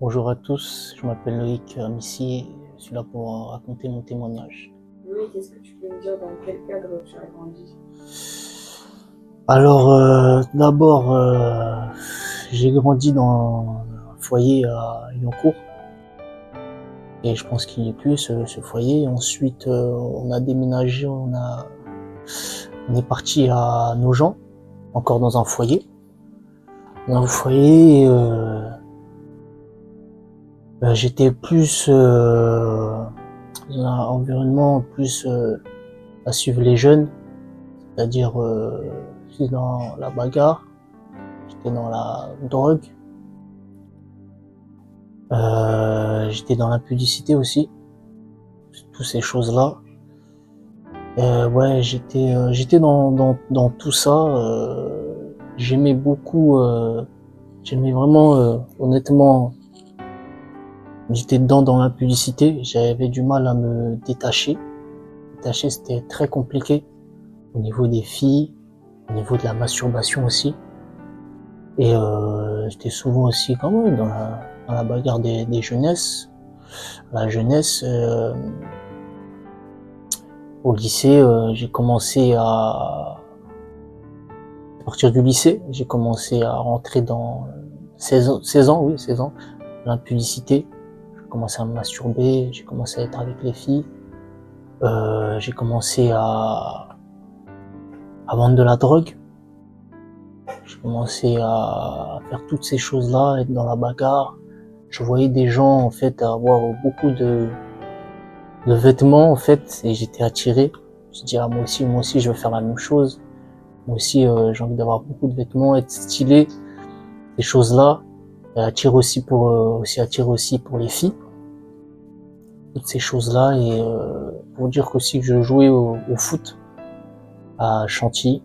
Bonjour à tous, je m'appelle Loïc Amici et je suis là pour raconter mon témoignage. Loïc, est-ce que tu peux me dire dans quel cadre tu as grandi? Alors, d'abord, j'ai grandi dans un foyer à Lyoncourt et je pense qu'il n'y est plus ce foyer. Ensuite, on a déménagé, on est parti à Nogent, encore dans un foyer. Dans un foyer, j'étais plus dans un environnement plus à suivre les jeunes. C'est-à-dire, j'étais dans la bagarre, j'étais dans la drogue, j'étais dans l'impudicité aussi, toutes ces choses-là. Ouais, j'étais dans tout ça. J'aimais beaucoup, j'aimais vraiment, honnêtement, j'étais dans l'impudicité. J'avais du mal à me détacher. Détacher, c'était très compliqué au niveau des filles, au niveau de la masturbation aussi. Et j'étais souvent aussi quand même dans la bagarre des jeunesses. La jeunesse, au lycée, j'ai commencé à partir du lycée, j'ai commencé à rentrer dans 16 ans, oui, 16 ans, l'impudicité. J'ai commencé à me masturber, j'ai commencé à être avec les filles. J'ai commencé à vendre de la drogue. J'ai commencé à faire toutes ces choses-là, être dans la bagarre. Je voyais des gens en fait avoir beaucoup de vêtements en fait et j'étais attiré. Je dis moi aussi je veux faire la même chose. Moi aussi j'ai envie d'avoir beaucoup de vêtements, être stylé, ces choses-là. Attiré aussi pour les filles, toutes ces choses-là et pour dire qu'aussi que je jouais au foot à Chantilly.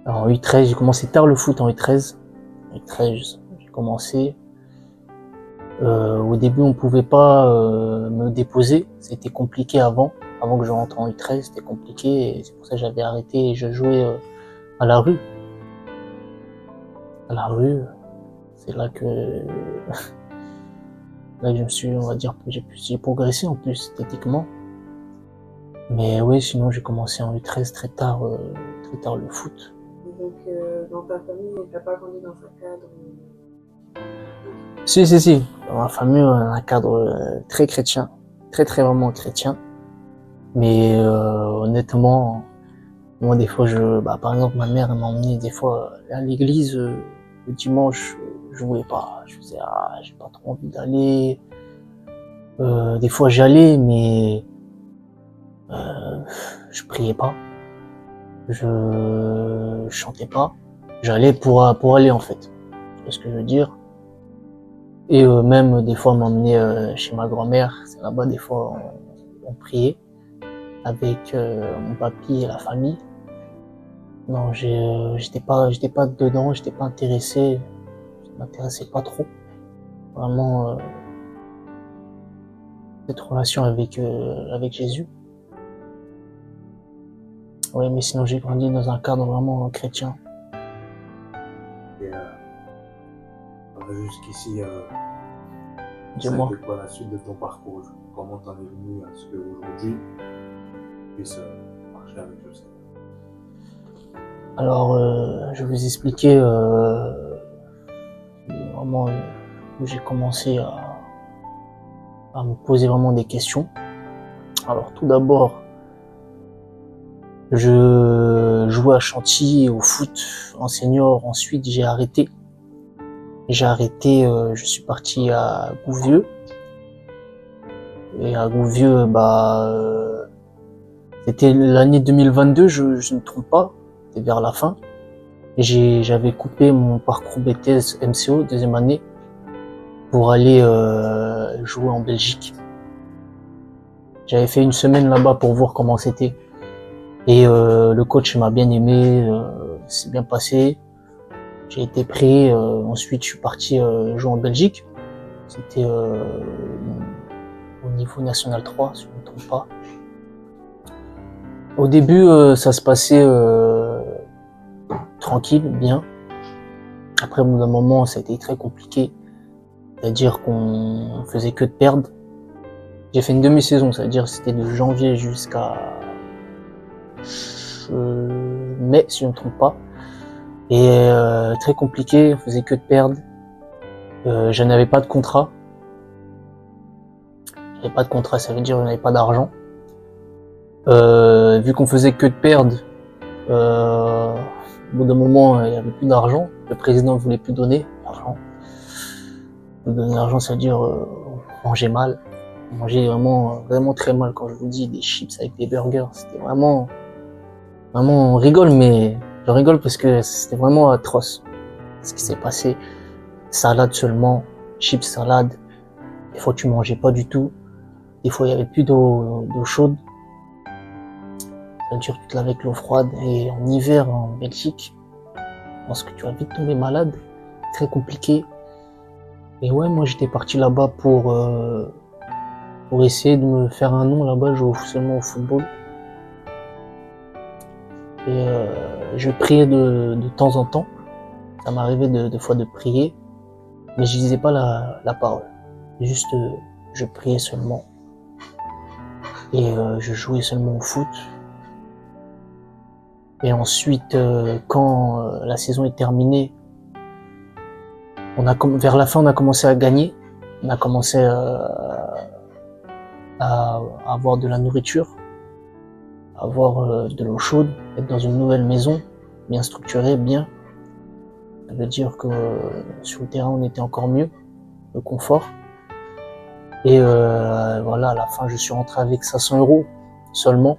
En U13, j'ai commencé tard le foot en U13. U13, j'ai commencé. Au début, on pouvait pas me déposer. C'était compliqué avant que je rentre en U13, c'était compliqué. Et c'est pour ça que j'avais arrêté et je jouais à la rue. À la rue, c'est là que je me suis, on va dire, j'ai progressé en plus esthétiquement. Mais oui, sinon j'ai commencé en U13 très tard le foot. Et donc, dans ta famille, t'as pas grandi dans un cadre. Si. Dans ma famille, on a un cadre très chrétien, très vraiment chrétien. Mais honnêtement, moi des fois, par exemple, ma mère elle m'a emmené des fois à l'église le dimanche, je voulais pas. Je faisais j'ai pas trop envie d'aller. Des fois j'allais, mais je priais pas, je chantais pas. J'allais pour aller en fait. C'est ce que je veux dire. Et même des fois m'emmener chez ma grand-mère. C'est là-bas des fois on priait avec mon papy et la famille. Non, j'étais pas dedans, j'étais pas intéressé, ça m'intéressait pas trop. Vraiment cette relation avec Jésus. Oui, mais sinon j'ai grandi dans un cadre vraiment chrétien. Et jusqu'ici, ça a Dis-moi. été quoi la suite de ton parcours? Comment t'en es venu à ce qu'aujourd'hui tu puisses marcher avec le Seigneur? Alors, je vais vous expliquer vraiment où j'ai commencé à me poser vraiment des questions. Alors, tout d'abord, je jouais à Chantilly au foot en senior. Ensuite, j'ai arrêté. Je suis parti à Gouvieux. Et à Gouvieux, c'était l'année 2022, je ne me trompe pas, c'était vers la fin. J'avais coupé mon parcours BTS MCO, deuxième année, pour aller jouer en Belgique. J'avais fait une semaine là-bas pour voir comment c'était. Et le coach m'a bien aimé, c'est bien passé. J'ai été pris, ensuite je suis parti jouer en Belgique. C'était au niveau national 3, si je ne me trompe pas. Au début, ça se passait tranquille, bien. Après, au bout d'un moment, ça a été très compliqué. C'est-à-dire qu'on faisait que de perdre. J'ai fait une demi-saison, c'est-à-dire c'était de janvier jusqu'à mai, si je ne me trompe pas. Et très compliqué, on faisait que de perdre. Je n'avais pas de contrat. J'avais pas de contrat, ça veut dire que je n'avais pas d'argent. Vu qu'on faisait que de perdre, au bout d'un moment, il n'y avait plus d'argent. Le président ne voulait plus donner l'argent. Donner l'argent, ça veut dire on mangeait mal. On mangeait vraiment très mal. Quand je vous dis des chips avec des burgers, c'était vraiment, on rigole, mais je rigole parce que c'était vraiment atroce ce qui s'est passé. Salade seulement, chips, salade. Des fois, tu mangeais pas du tout. Des fois, il y avait plus d'eau chaude. Ça veut dire que tu te laves avec l'eau froide. Et en hiver, en Belgique, je pense que tu vas vite tomber malade. Très compliqué. Et ouais, moi, j'étais parti là-bas pour essayer de me faire un nom là-bas. Je jouais seulement au football. Et je priais de temps en temps. Ça m'arrivait des fois de prier. Mais je disais pas la parole. Juste, je priais seulement. Et je jouais seulement au foot. Et ensuite, quand la saison est terminée, vers la fin, on a commencé à gagner. On a commencé à avoir de la nourriture, à avoir de l'eau chaude, être dans une nouvelle maison, bien structurée, bien. Ça veut dire que sur le terrain, on était encore mieux, le confort. Et voilà, à la fin, je suis rentré avec 500 € seulement.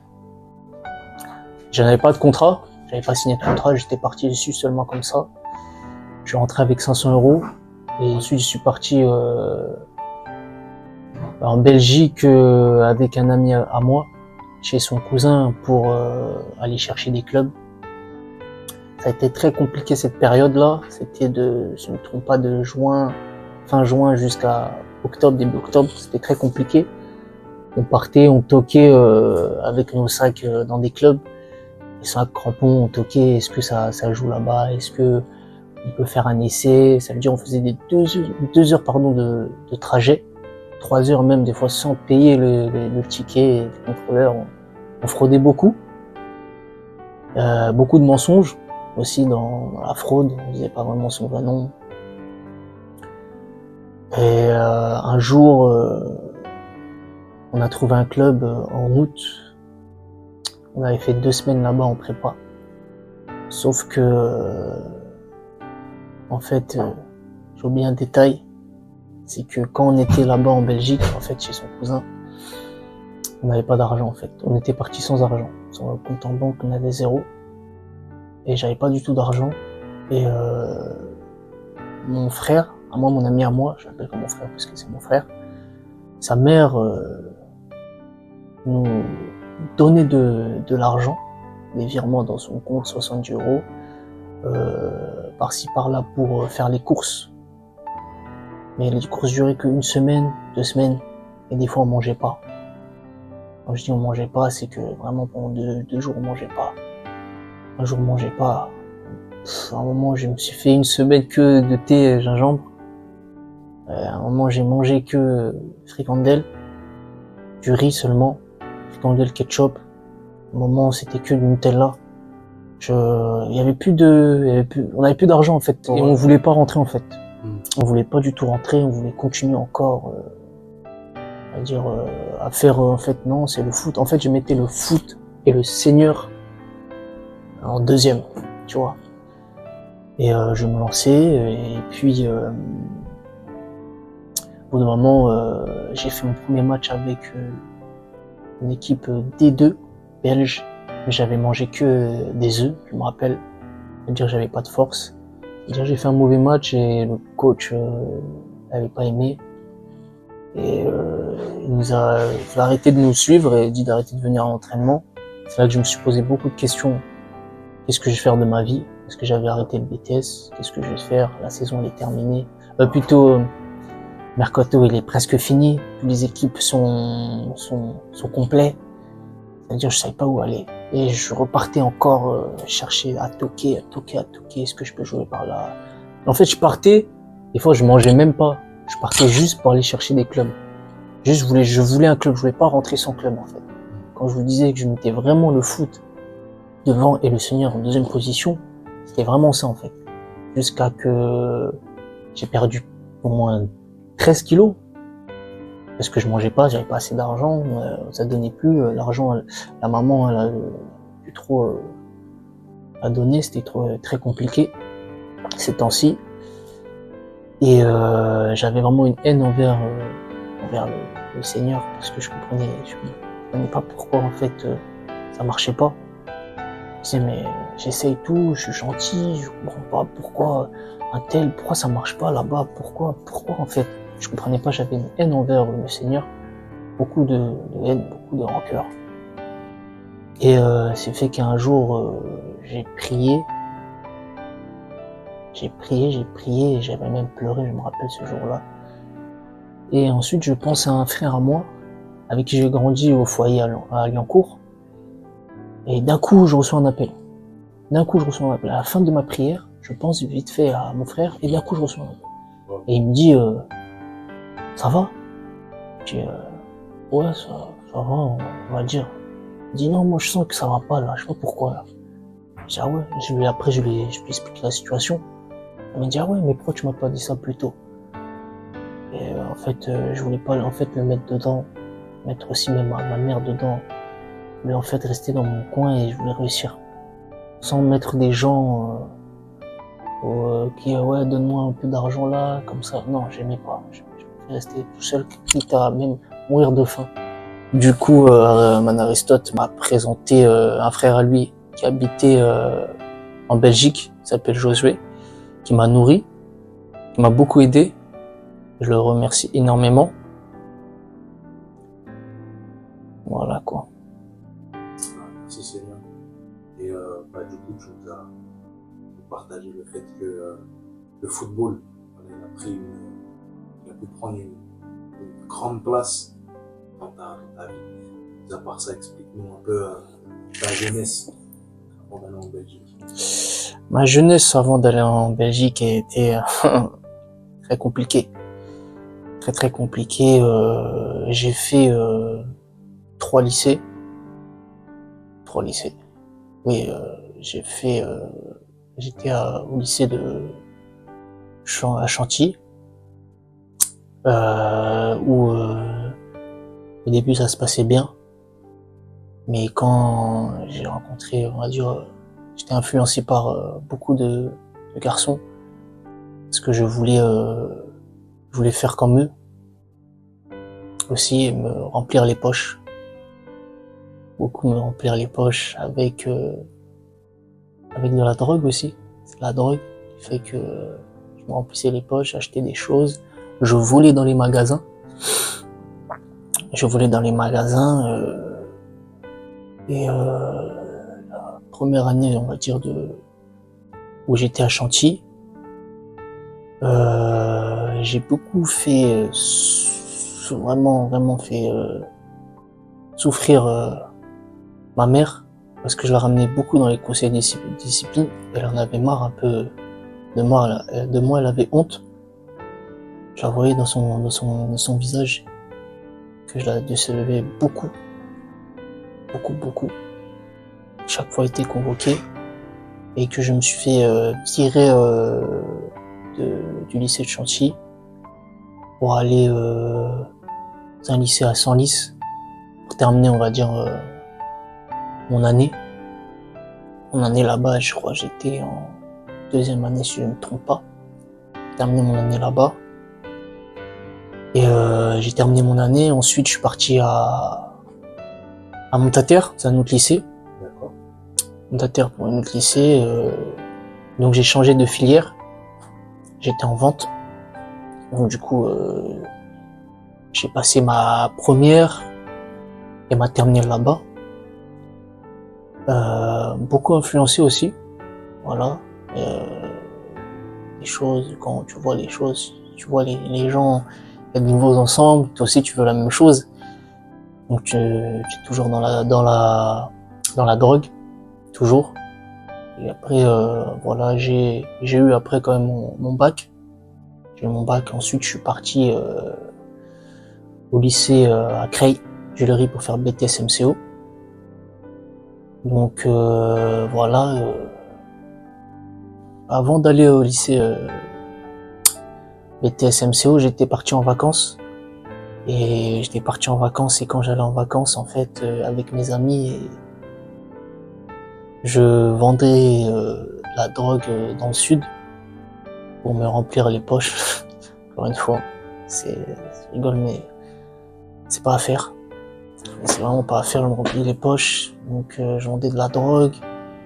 Je n'avais pas de contrat, j'avais pas signé de contrat, j'étais parti dessus seulement comme ça. Je suis rentré avec 500 € et ensuite je suis parti en Belgique avec un ami à moi, chez son cousin, pour aller chercher des clubs. Ça a été très compliqué cette période-là, c'était si je ne me trompe pas, de fin juin jusqu'à octobre, début octobre, c'était très compliqué. On partait, on toquait avec nos sacs dans des clubs. Les sacs crampons, on toquait, est-ce que ça joue là-bas, est-ce que on peut faire un essai. Ça veut dire on faisait des 2 heures de trajet, 3 heures même des fois sans payer le ticket, le contrôleur. On fraudait beaucoup. Beaucoup de mensonges aussi dans la fraude, on disait pas vraiment son vrai nom. Et un jour, on a trouvé un club en août. On avait fait 2 semaines là-bas en prépa. Sauf que, en fait, j'ai oublié un détail. C'est que quand on était là-bas en Belgique, en fait, chez son cousin, on n'avait pas d'argent, en fait. On était parti sans argent. Sur le compte en banque, on avait 0. Et j'avais pas du tout d'argent. Et mon frère, mon ami à moi, je l'appelle comme mon frère parce que c'est mon frère, sa mère nous donnait de l'argent, des virements dans son compte, 70 €, par-ci par-là pour faire les courses. Mais les courses duraient qu'une semaine, 2 semaines, et des fois on mangeait pas. Quand je dis on mangeait pas, c'est que vraiment pendant 2 jours on mangeait pas. Un jour on mangeait pas. À un moment je me suis fait une semaine que de thé et gingembre. À un moment j'ai mangé que fricandelle, du riz seulement, fricandelle ketchup. À un moment c'était que du Nutella. On n'avait plus d'argent en fait, et on voulait pas rentrer en fait. On voulait pas du tout rentrer, on voulait continuer encore à faire en fait non, c'est le foot. En fait, je mettais le foot et le Seigneur en deuxième, tu vois. Et je me lançais et puis au bout d'un moment, j'ai fait mon premier match avec une équipe D2 belge. J'avais mangé que des œufs, je me rappelle. C'est-à-dire j'avais pas de force. C'est-à-dire j'ai fait un mauvais match et le coach n'avait pas aimé. Et il a arrêté de nous suivre et dit d'arrêter de venir à l'entraînement. C'est là que je me suis posé beaucoup de questions. Qu'est-ce que je vais faire de ma vie? Est-ce que j'avais arrêté le BTS? Qu'est-ce que je vais faire? La saison elle est terminée. Mercato il est presque fini. Toutes les équipes sont complets. C'est-à-dire je savais pas où aller. Et je repartais encore chercher à toquer. Est-ce que je peux jouer par là? En fait, je partais. Des fois, je mangeais même pas. Je partais juste pour aller chercher des clubs. Juste, je voulais un club, je voulais pas rentrer sans club, en fait. Quand je vous disais que je mettais vraiment le foot devant et le Seigneur en deuxième position, c'était vraiment ça, en fait. Jusqu'à que j'ai perdu au moins 13 kilos. Parce que je mangeais pas, j'avais pas assez d'argent, ça donnait plus, l'argent, la maman, elle a plus trop à donner, c'était très compliqué ces temps-ci. Et j'avais vraiment une haine envers le Seigneur, parce que je comprenais pas pourquoi en fait ça marchait pas. Je disais mais j'essaye tout, je suis gentil, je comprends pas pourquoi pourquoi ça marche pas là-bas, pourquoi en fait. Je comprenais pas, j'avais une haine envers le Seigneur, beaucoup de haine, beaucoup de rancœur. Et c'est fait qu'un jour j'ai prié, et j'avais même pleuré, je me rappelle ce jour-là. Et ensuite je pense à un frère à moi, avec qui j'ai grandi au foyer à Liancourt. Et d'un coup je reçois un appel. À la fin de ma prière, je pense vite fait à mon frère, et d'un coup je reçois un appel. Et il me dit ça va? Je dis ouais, ça va, on va dire. Il dit non, moi je sens que ça va pas là, je sais pas pourquoi là. Je dis ah ouais, après je lui explique la situation. Il m'a dit ah ouais, mais pourquoi tu m'as pas dit ça plus tôt? Et en fait, je voulais pas en fait le mettre dedans, mettre aussi même ma mère dedans. Je voulais en fait rester dans mon coin et je voulais réussir. Sans mettre des gens qui ouais, donne-moi un peu d'argent là, comme ça. Non, j'aimais pas. Je préférais rester tout seul, quitte à même mourir de faim. Du coup, Man Aristote m'a présenté un frère à lui qui habitait en Belgique, il s'appelle Josué, qui m'a nourri, qui m'a beaucoup aidé. Je le remercie énormément. Voilà quoi. Merci Seigneur. Et du coup, tu nous as partagé le fait que le football, il a pu prendre une grande place dans ta vie. Mis à part ça, explique-nous un peu ta jeunesse avant d'aller en Belgique. Ma jeunesse avant d'aller en Belgique a été très compliquée. Très compliquée. J'ai fait 3 lycées. Oui, j'étais au lycée à Chantilly, où au début ça se passait bien, mais quand j'ai rencontré, on va dire, j'étais influencé par beaucoup de garçons, parce que je voulais faire comme eux, aussi me remplir les poches, beaucoup me remplir les poches avec de la drogue aussi. C'est la drogue qui fait que je me remplissais les poches, j'achetais des choses, je volais dans les magasins. Et la première année, on va dire, où j'étais à Chantilly, j'ai beaucoup fait, vraiment fait souffrir ma mère, parce que je la ramenais beaucoup dans les conseils de discipline. Elle en avait marre un peu de moi, elle avait honte. Je la voyais dans son visage que je la décevais beaucoup. Chaque fois été convoqué, et que je me suis fait tirer du lycée de Chantilly pour aller dans un lycée à Senlis pour terminer, on va dire, mon année là-bas. Je crois que j'étais en 2e année si je ne me trompe pas. J'ai terminé mon année là-bas. Et j'ai terminé mon année, ensuite je suis parti à Montaterre, c'est un autre lycée. D'accord. Montaterre pour un autre lycée. Donc j'ai changé de filière. J'étais en vente. Donc du coup, j'ai passé ma première et ma terminale là-bas. Beaucoup influencé aussi. Voilà. Les choses, quand tu vois les choses, tu vois les gens, il y a de nouveaux ensemble, toi aussi tu veux la même chose. Donc tu es toujours dans la drogue, toujours. Et après, voilà, j'ai eu après quand même mon bac. J'ai eu mon bac. Ensuite, je suis parti au lycée à Creil, Julerie, pour faire BTS MCO. Donc voilà. Avant d'aller au lycée BTS MCO, j'étais parti en vacances. Et j'étais parti en vacances, et quand j'allais en vacances, en fait, avec mes amis, je vendais de la drogue dans le sud pour me remplir les poches. Encore une fois, c'est rigole, mais c'est pas à faire. C'est vraiment pas à faire. Je me remplis les poches, donc je vendais de la drogue.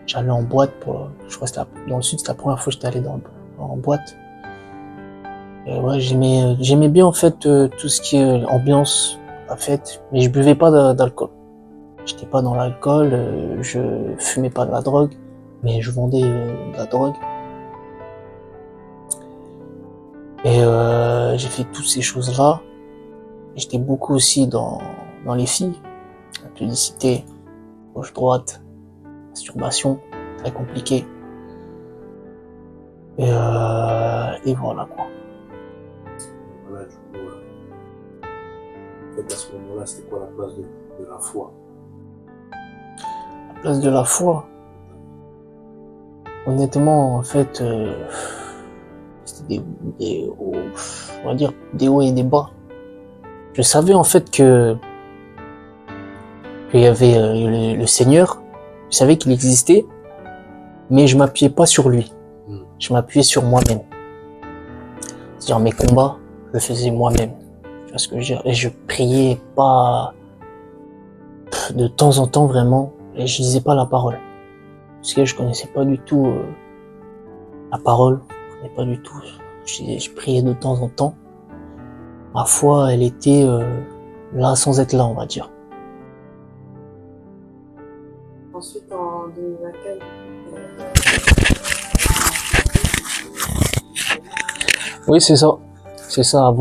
J'allais en boîte je crois que dans le sud, c'était la première fois que j'étais allé en boîte. Et ouais, j'aimais bien en fait tout ce qui est ambiance, la fête, mais je buvais pas d'alcool. J'étais pas dans l'alcool, je fumais pas de la drogue, mais je vendais de la drogue. Et j'ai fait toutes ces choses-là. J'étais beaucoup aussi dans les filles, la publicité, gauche-droite, masturbation, très compliqué. Et voilà quoi. Voilà, du coup, en fait, à ce moment-là, c'était quoi la place de la foi? La place de la foi. Honnêtement, en fait, c'était on va dire des hauts et des bas. Je savais en fait qu'il y avait le Seigneur. Je savais qu'il existait, mais je m'appuyais pas sur lui. Je m'appuyais sur moi-même. C'est-à-dire mes combats, je les faisais moi-même. Tu vois ce que je veux dire? Et je priais pas de temps en temps vraiment, et je lisais pas la parole. Parce que je connaissais pas du tout la parole, je connaissais pas du tout. Je priais de temps en temps. Ma foi, elle était là sans être là, on va dire. Ensuite, en 2024, Oui, c'est ça. C'est ça,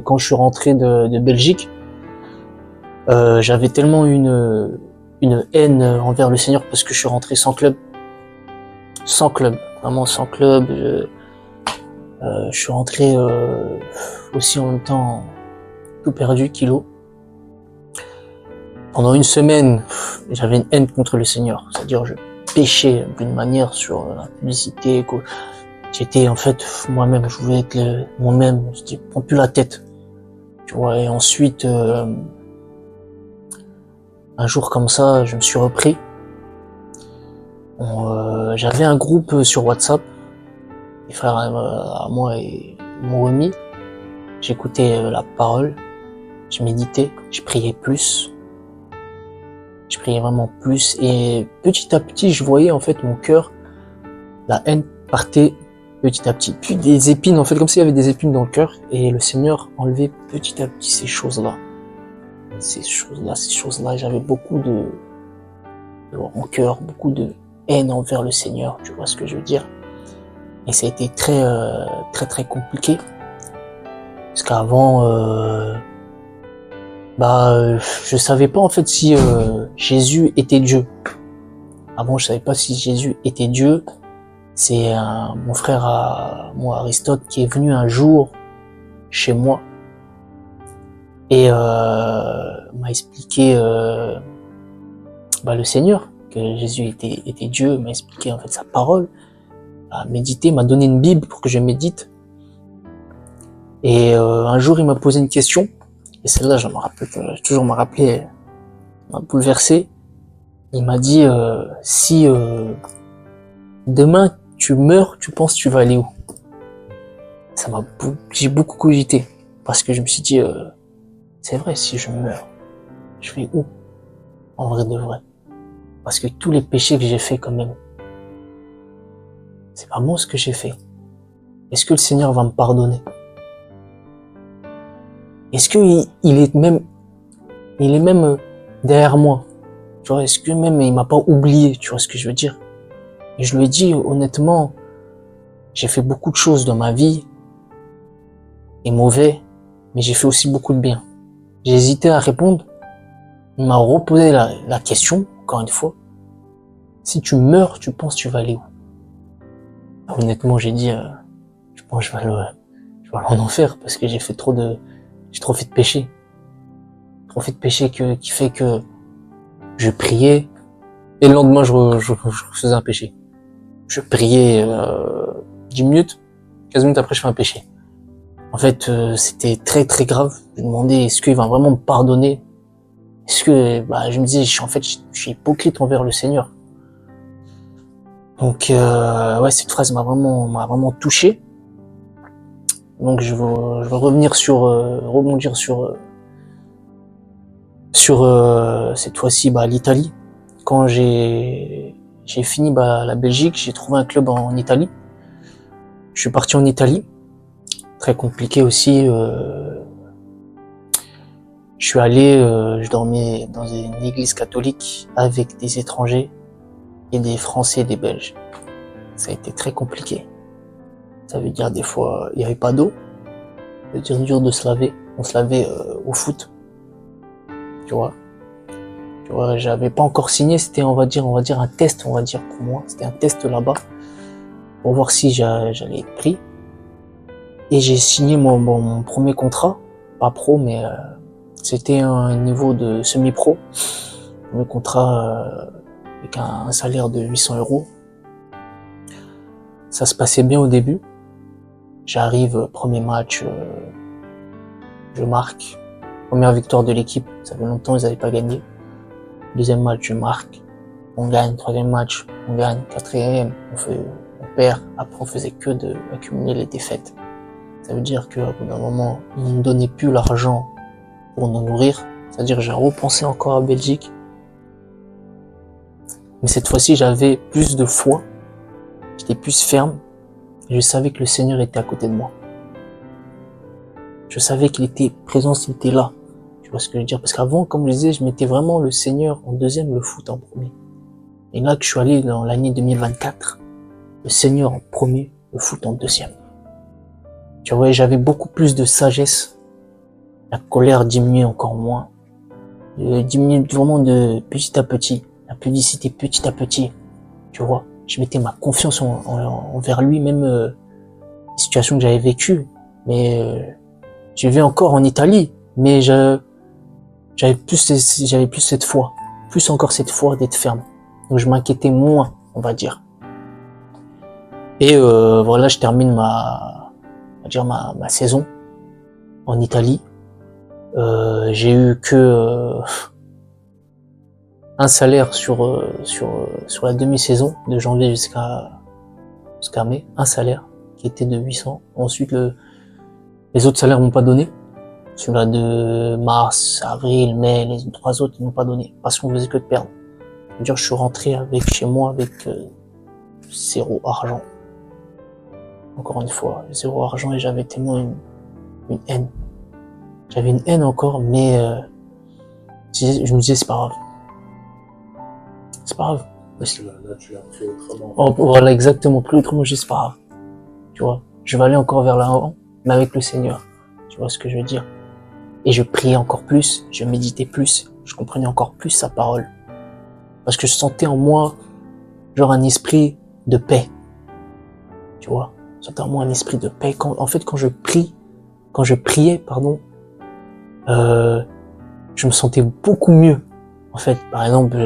quand je suis rentré de Belgique, j'avais tellement une haine envers le Seigneur parce que je suis rentré sans club. Sans club, vraiment sans club. Je suis rentré aussi en même temps tout perdu, kilo. Pendant une semaine, j'avais une haine contre le Seigneur. C'est-à-dire, je péchais d'une manière sur la publicité. J'étais en fait moi-même, je voulais être moi-même. Je dis, prends plus la tête. Tu vois, et ensuite, un jour comme ça, je me suis repris. J'avais un groupe sur WhatsApp. Les frères à moi m'ont remis. J'écoutais la parole. Je méditais. Je priais plus. Je priais vraiment plus. Et petit à petit, je voyais en fait mon cœur, la haine partait petit à petit. Puis des épines, en fait, comme s'il y avait des épines dans le cœur. Et le Seigneur enlevait petit à petit ces choses-là. Ces choses-là. J'avais beaucoup de rancœur, beaucoup de haine envers le Seigneur. Tu vois ce que je veux dire? Et ça a été très, très compliqué. Parce qu'avant, je savais pas en fait si Jésus était Dieu. Avant, je savais pas si Jésus était Dieu. C'est mon frère moi, Aristote, qui est venu un jour chez moi et m'a expliqué le Seigneur, que Jésus était Dieu, m'a expliqué en fait sa parole, m'a médité, m'a donné une Bible pour que je médite. Et un jour, il m'a posé une question, et celle-là, je toujours me rappelé, m'a bouleversé. Il m'a dit si demain tu meurs, tu penses que tu vas aller où? J'ai beaucoup cogité parce que je me suis dit c'est vrai, si je meurs, je vais où? En vrai de vrai. Parce que tous les péchés que j'ai fait quand même, c'est pas bon ce que j'ai fait. Est-ce que le Seigneur va me pardonner? Est-ce que il est même derrière moi? Tu vois, est-ce que même il m'a pas oublié? Tu vois ce que je veux dire? Et je lui ai dit honnêtement, j'ai fait beaucoup de choses dans ma vie et mauvais, mais j'ai fait aussi beaucoup de bien. J'ai hésité à répondre. Il m'a reposé la question, encore une fois. Si tu meurs, tu penses que tu vas aller où? Honnêtement, j'ai dit, je pense que je je vais aller en enfer parce que j'ai trop fait de péché. Trop fait de péché qui fait que je priais et le lendemain je faisais un péché. Je priais 10 minutes, 15 minutes après je fais un péché. En fait, c'était très très grave. Je me demandais est-ce qu'il va vraiment me pardonner? Est-ce que je me disais je suis hypocrite envers le Seigneur. Donc ouais, cette phrase m'a vraiment touché. Donc je veux revenir rebondir sur cette fois-ci l'Italie. Quand j'ai fini la Belgique, j'ai trouvé un club en Italie. Je suis parti en Italie, très compliqué aussi. Je suis allé, je dormais dans une église catholique avec des étrangers et des Français et des Belges. Ça a été très compliqué. Ça veut dire des fois, il n'y avait pas d'eau. Ça veut dire dur de se laver. On se lavait au foot. Tu vois, j'avais pas encore signé, c'était on va dire un test, pour moi. C'était un test là-bas pour voir si j'allais être pris. Et j'ai signé mon premier contrat, pas pro, mais c'était un niveau de semi-pro. Premier contrat avec un salaire de 800 €. Ça se passait bien au début. J'arrive, premier match, je marque. Première victoire de l'équipe, ça fait longtemps ils n'avaient pas gagné. Deuxième match, je marque. On gagne. Troisième match, on gagne. Quatrième, on perd. Après, on faisait que d'accumuler les défaites. Ça veut dire qu'à bout d'un moment, ils ne nous donnaient plus l'argent pour nous nourrir. C'est-à-dire que j'ai repensé encore à Belgique. Mais cette fois-ci, j'avais plus de foi. J'étais plus ferme. Et je savais que le Seigneur était à côté de moi. Je savais qu'il était présent, qu'il était là. Tu vois ce que je veux dire? Parce qu'avant, comme je disais, je mettais vraiment le Seigneur en deuxième, le foot en premier. Et là que je suis allé dans l'année 2024, le Seigneur en premier, le foot en deuxième. Tu vois, j'avais beaucoup plus de sagesse. La colère diminuait encore moins. Diminuait vraiment de petit à petit. La publicité petit à petit. Tu vois, je mettais ma confiance envers lui, même les situations que j'avais vécues. Mais je vais encore en Italie, mais j'avais plus cette foi, plus encore cette foi d'être ferme. Donc je m'inquiétais moins, on va dire. Et voilà, je termine ma saison en Italie. J'ai eu que un salaire sur la demi-saison de janvier jusqu'à mai, un salaire qui était de 800. Ensuite les autres salaires m'ont pas donné. Celui-là de mars, avril, mai, les 3 autres ils m'ont pas donné parce qu'on faisait que de perdre. C'est-à-dire je suis rentré chez moi avec 0 argent. Encore une fois, 0 argent et j'avais tellement une haine. J'avais une haine encore, mais je me disais c'est pas grave. C'est pas grave. Parce que là, tu l'as pris autrement. Oh, voilà, exactement. Plus autrement, je dis c'est pas grave. Tu vois, je vais aller encore vers l'avant, mais avec le Seigneur. Tu vois ce que je veux dire? Et je priais encore plus, je méditais plus, je comprenais encore plus sa parole. Parce que je sentais en moi, genre un esprit de paix. Tu vois? Je sentais en moi un esprit de paix. Quand je priais, je me sentais beaucoup mieux. En fait, par exemple,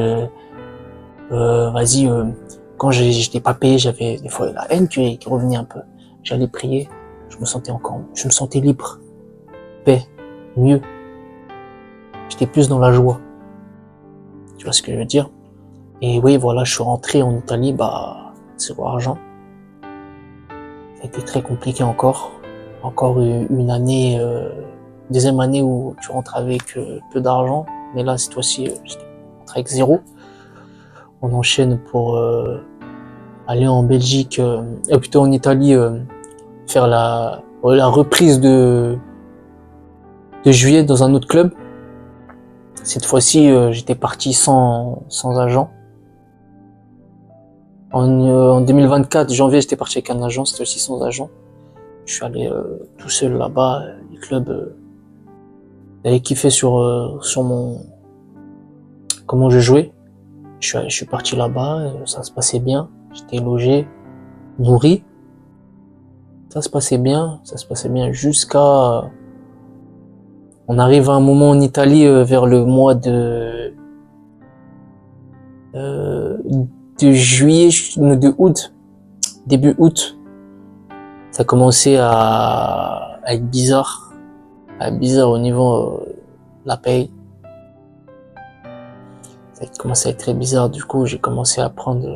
quand j'étais pas payé, j'avais des fois la haine qui revenait un peu. J'allais prier, je me sentais libre, paix, mieux. J'étais plus dans la joie. Tu vois ce que je veux dire? Et oui, voilà, je suis rentré en Italie, 0 argent. Ça a été très compliqué encore. Encore une année, deuxième année où tu rentres avec peu d'argent. Mais là, cette fois-ci, j'étais rentré avec 0. On enchaîne pour aller en Belgique, plutôt en Italie, faire la reprise de juillet dans un autre club. Cette fois-ci, j'étais parti sans agent. En 2024, janvier, j'étais parti avec un agent, cette fois-ci sans agent. Je suis allé tout seul là-bas. Les clubs avaient kiffé sur comment je jouais. Je suis parti là-bas, ça se passait bien. J'étais logé, nourri. Ça se passait bien jusqu'à... On arrive à un moment en Italie vers le mois de juillet, de août, début août. Ça a commencé à être bizarre. Au niveau de la paye. Ça a commencé à être très bizarre. Du coup, j'ai commencé à prendre...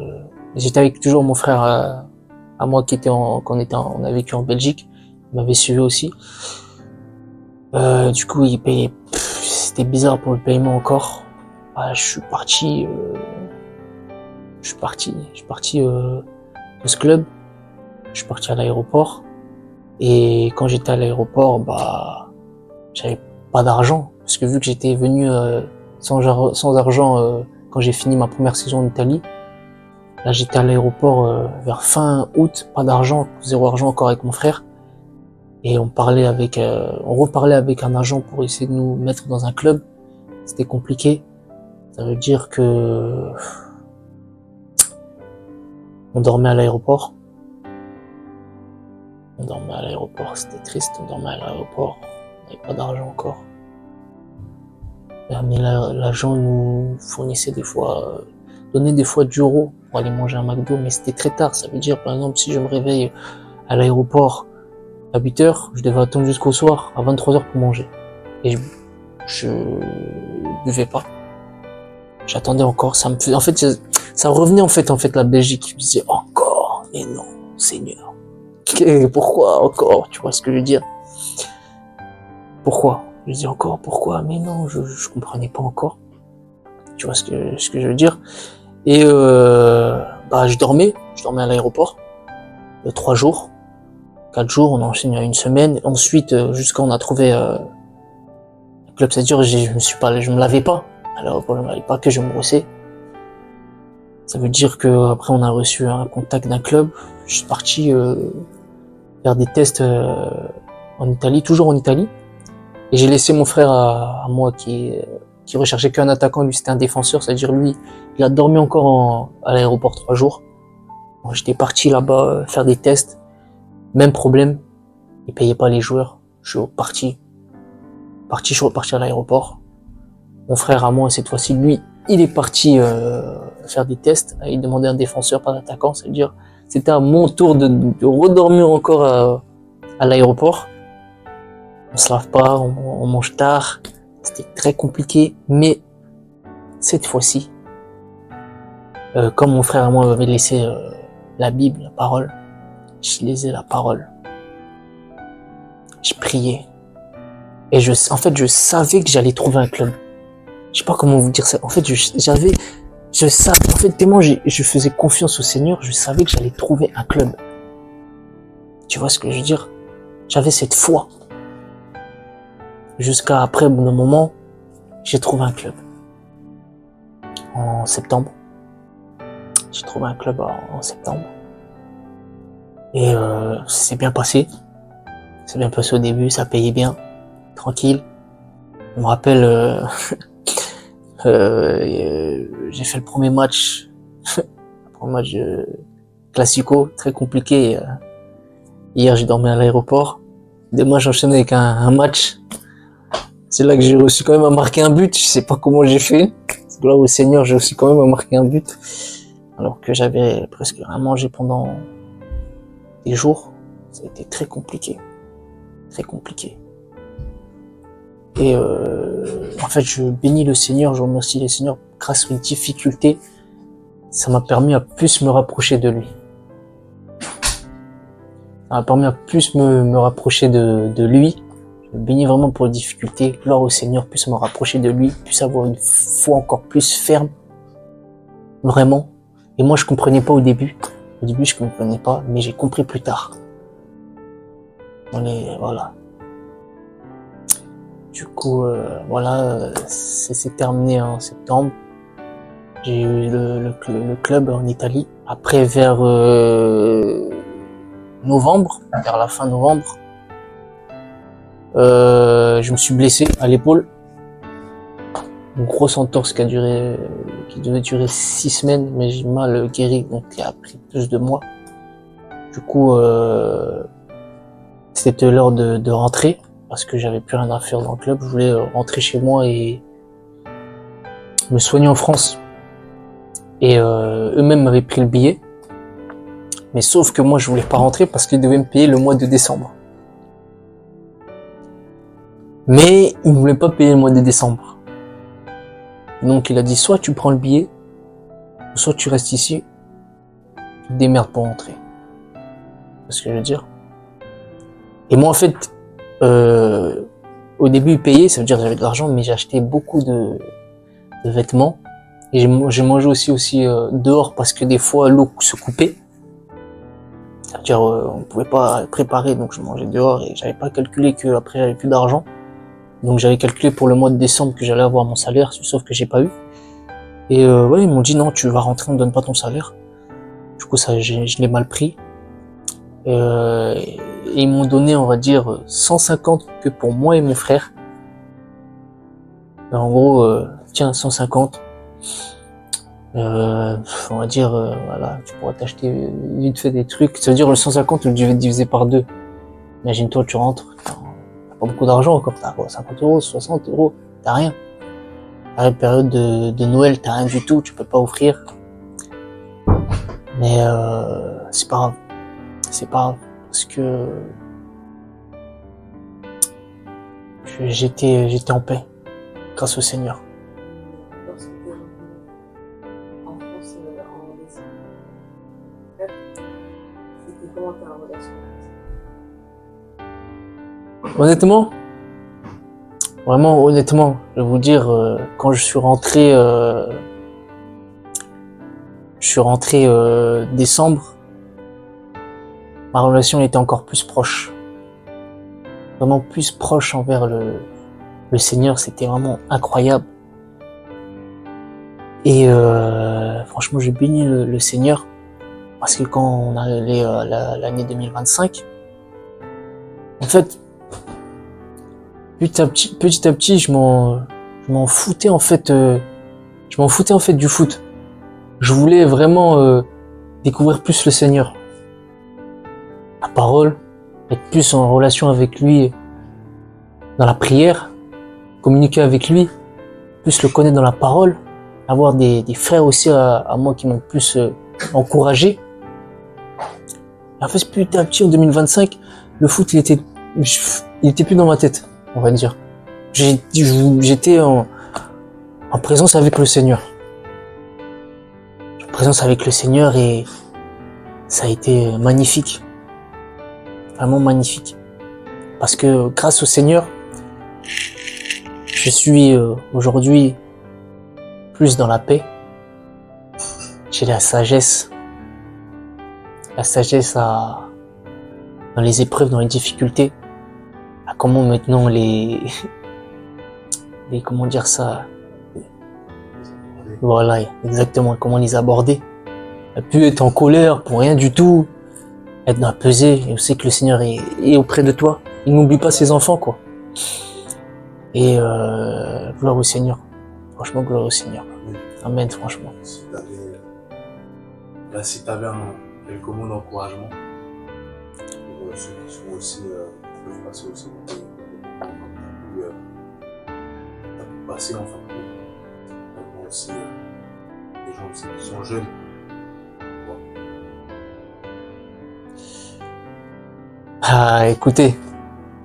J'étais avec toujours mon frère à moi qui était on a vécu en Belgique. Il m'avait suivi aussi. Du coup, il payait... C'était bizarre pour le paiement encore. Je suis parti de ce club. Je suis parti à l'aéroport. Et quand j'étais à l'aéroport, j'avais pas d'argent. Parce que vu que j'étais venu sans argent quand j'ai fini ma première saison en Italie, là j'étais à l'aéroport vers fin août, pas d'argent, zéro argent encore avec mon frère. Et on reparlait avec un agent pour essayer de nous mettre dans un club. C'était compliqué. Ça veut dire que on dormait à l'aéroport. C'était triste, on dormait à l'aéroport. On n'avait pas d'argent encore. Mais l'agent nous fournissait donnait des fois 10 euros pour aller manger un McDo, mais c'était très tard. Ça veut dire, par exemple, si je me réveille à l'aéroport à 8h, je devais attendre jusqu'au soir, à 23h pour manger. Et je buvais pas. J'attendais encore, ça revenait en fait la Belgique. Je me disais, encore, mais non, Seigneur. Pourquoi encore? Tu vois ce que je veux dire? Pourquoi? Je dis encore pourquoi? Mais non, je comprenais pas encore. Tu vois ce que je veux dire? Et je dormais à l'aéroport 3 jours, 4 jours, on enchaîne à une semaine. Ensuite, jusqu'à on a trouvé un club, c'est-à-dire je me lavais pas. À l'aéroport, je me lavais pas, que je me brossais. Ça veut dire que après on a reçu un contact d'un club. Je suis parti faire des tests en Italie, toujours en Italie. Et j'ai laissé mon frère à moi qui recherchait qu'un attaquant, lui c'était un défenseur, c'est-à-dire lui, il a dormi encore à l'aéroport 3 jours. Bon, j'étais parti là-bas faire des tests, même problème, ils payaient pas les joueurs. Je suis reparti à l'aéroport. Mon frère à moi, cette fois-ci, lui, il est parti faire des tests, il demandait un défenseur, pas d'attaquant, c'est-à-dire c'était à mon tour de redormir encore à l'aéroport. On se lave pas, on mange tard. C'était très compliqué, mais cette fois-ci, comme mon frère et moi m'avait laissé la Bible, la parole, je lisais la parole. Je priais. Et je savais que j'allais trouver un club. Je sais pas comment vous dire ça. En fait, tellement je faisais confiance au Seigneur, je savais que j'allais trouver un club. Tu vois ce que je veux dire? J'avais cette foi. Jusqu'à après, au bout d'un moment, j'ai trouvé un club. En septembre. J'ai trouvé un club en septembre. Et c'est bien passé. C'est bien passé au début, ça payait bien. Tranquille. Je me rappelle, j'ai fait le premier match. Classico, très compliqué. Hier, j'ai dormi à l'aéroport. Demain, j'enchaîne avec un match. C'est là que j'ai réussi quand même à marquer un but. Je sais pas comment j'ai fait. C'est là au Seigneur, j'ai réussi quand même à marquer un but. Alors que j'avais presque rien mangé pendant des jours. Ça a été très compliqué. Très compliqué. Et en fait, je bénis le Seigneur, je remercie le Seigneur grâce aux difficultés. Ça m'a permis à plus me rapprocher de lui. Ça m'a permis à plus me rapprocher de lui. Je le bénis vraiment pour les difficultés. Gloire au Seigneur, plus me rapprocher de lui, plus avoir une foi encore plus ferme. Vraiment. Et moi, je comprenais pas au début. Au début, je comprenais pas, mais j'ai compris plus tard. Voilà. Du coup, c'est terminé en septembre. J'ai eu le club en Italie. Après, vers novembre, vers la fin novembre, je me suis blessé à l'épaule. Une grosse entorse qui devait durer 6 semaines, mais j'ai mal guéri, donc il a pris plus de mois. Du coup, c'était l'heure de rentrer parce que j'avais plus rien à faire dans le club. Je voulais rentrer chez moi et me soigner en France. Et eux-mêmes m'avaient pris le billet. Mais sauf que moi, je voulais pas rentrer parce qu'ils devaient me payer le mois de décembre. Mais ils ne voulaient pas payer le mois de décembre. Donc il a dit soit tu prends le billet, soit tu restes ici, tu te démerdes pour rentrer. C'est ce que je veux dire. Et moi en fait, au début payé, ça veut dire que j'avais de l'argent, mais j'ai acheté beaucoup de vêtements. Et j'ai mangé aussi dehors parce que des fois l'eau se coupait. C'est-à-dire on pouvait pas préparer, donc je mangeais dehors et j'avais pas calculé que après j'avais plus d'argent. Donc j'avais calculé pour le mois de décembre que j'allais avoir mon salaire, sauf que j'ai pas eu. Et ouais, ils m'ont dit non, tu vas rentrer, on te donne pas ton salaire. Du coup ça, je l'ai mal pris. Et ils m'ont donné, on va dire, 150 que pour moi et mon frère. Et en gros, tiens, 150. On va dire, voilà, tu pourras t'acheter vite fait des trucs. Ça veut dire le 150, tu devais diviser par 2. Imagine-toi, tu rentres, t'as pas beaucoup d'argent encore, t'as 50 euros, 60 euros, t'as rien. À la période de Noël, t'as rien du tout, tu peux pas offrir. Mais c'est pas grave. C'est pas grave, parce que j'étais en paix, grâce au Seigneur. Lorsque tu es revenu en France en décembre, c'était comment ta relation avec ça? Honnêtement, vraiment honnêtement, je vais vous dire, quand je suis rentré décembre, ma relation était encore plus proche. Vraiment plus proche envers le Seigneur, c'était vraiment incroyable. Et franchement, j'ai béni le Seigneur parce que quand on allait l'année 2025, en fait, petit à petit, je m'en foutais en fait du foot. Je voulais vraiment découvrir plus le Seigneur, la parole, être plus en relation avec lui dans la prière, communiquer avec lui, plus le connaître dans la parole, avoir des frères aussi à moi qui m'ont plus encouragé. Et en fait, petit à petit, en 2025, le foot, il était plus dans ma tête, on va dire. J'étais en présence avec le Seigneur. En présence avec le Seigneur et ça a été magnifique. Vraiment magnifique. Parce que grâce au Seigneur, je suis aujourd'hui plus dans la paix. J'ai la sagesse dans les épreuves, dans les difficultés, à comment maintenant comment dire ça, voilà, exactement, comment les aborder. Ne plus être en colère pour rien du tout, être dans la pesée, et aussi que le Seigneur est auprès de toi. Il n'oublie pas ses enfants, quoi. Et gloire au Seigneur. Franchement, gloire au Seigneur. Amen, franchement. Si tu avais quelques mots d'encouragement pour ceux qui sont aussi, peuvent passer aussi dans des moments où tu as pu passer en fin de compte, aussi des gens aussi qui sont jeunes. Ah, écoutez,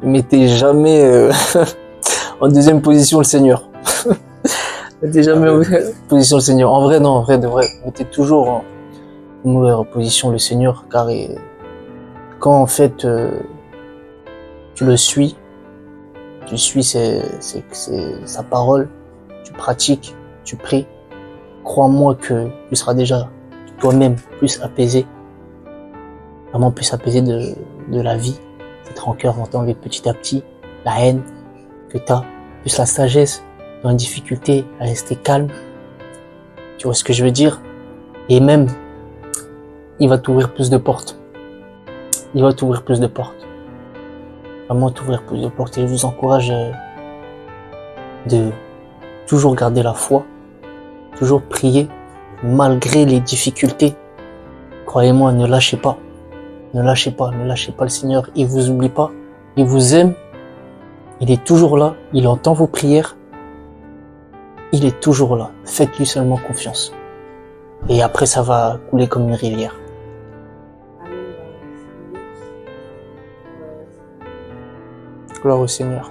mettez jamais en deuxième position le Seigneur. Mettez jamais en position le Seigneur. En vrai, non, en vrai, de vrai, mettez toujours en première position le Seigneur, car quand en fait tu le suis, tu suis sa parole, tu pratiques, tu pries, crois-moi que tu seras déjà toi-même plus apaisé, vraiment plus apaisé de la vie. Cette rancœur va t'enlever petit à petit, la haine que tu as, plus la sagesse dans les difficultés, à rester calme. Tu vois ce que je veux dire? Et même, il va t'ouvrir plus de portes. Il va t'ouvrir plus de portes. Vraiment t'ouvrir plus de portes. Et je vous encourage de toujours garder la foi, toujours prier, malgré les difficultés. Croyez-moi, ne lâchez pas. Ne lâchez pas, ne lâchez pas le Seigneur. Il vous oublie pas. Il vous aime. Il est toujours là. Il entend vos prières. Il est toujours là. Faites-lui seulement confiance. Et après, ça va couler comme une rivière. Amen. Gloire au Seigneur.